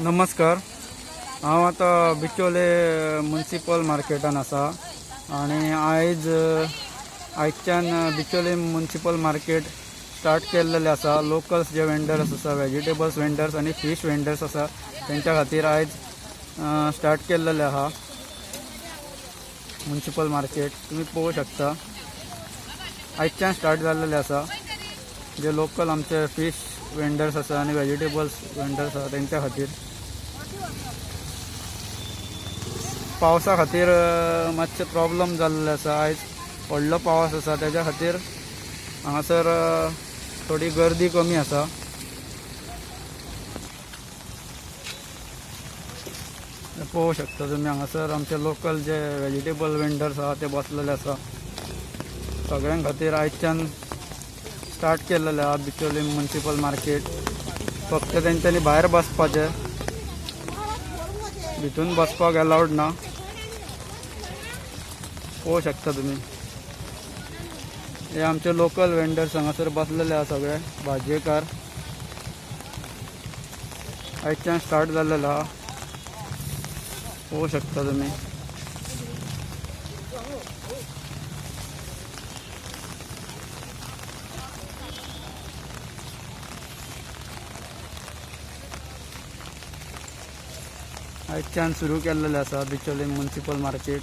नमस्कार. हांव आतां बिचोले मुन्सिपल मार्केटान आसा आणि आयच्यान बिचोले मुन्सिपल मार्केट स्टार्ट केल्लेले आसा. लोकल्स जे वेंडर्स आसा, वेजिटेबल्स वेंडर्स आणि फिश वेंडर्स आसा त्यांच्या खातीर आयज स्टार्ट केल्लेले आहा मुन्सिपल मार्केट. तुम्ही पळोवंक शकता आयच्यान स्टार्ट जाल्लेले आसा. जे लोकल आमचे फिश वेंडर्स आसा आणि वेजिटेबल्स वेंडर्स आसा त्यांच्या खातीर. पावसा खातीर मातशे प्रॉब्लम जाल्ले आसा. आयज व्हडलो पावस आसा त्याच्या खातीर हांगासर थोडी गर्दी कमी आसा. पळोवंक शकता तुम्ही हांगासर आमचे लोकल जे वेजिटेबल वेंडर्स आसा ते बसलेले आसा. सगळ्यां खातीर आयच्यान स्टार्ट केल्लेले आहा बिचोली मुन्सिपल मार्केट. फक्त तेंच्यांनी भायर बसपाचें, भितून बसपाक अलाउड ना. पळोवंक शकता तुम्ही हे आमचे लोकल वेंडर्स हांगासर बसलेले आहा सगळे भाजयेकार. आयच्यान स्टार्ट जाल्लेलो आहा. पळोवंक शकता तुम्ही. आयच्यान सुरू केल्लेले आसा बिचोली मुन्सिपल मार्केट.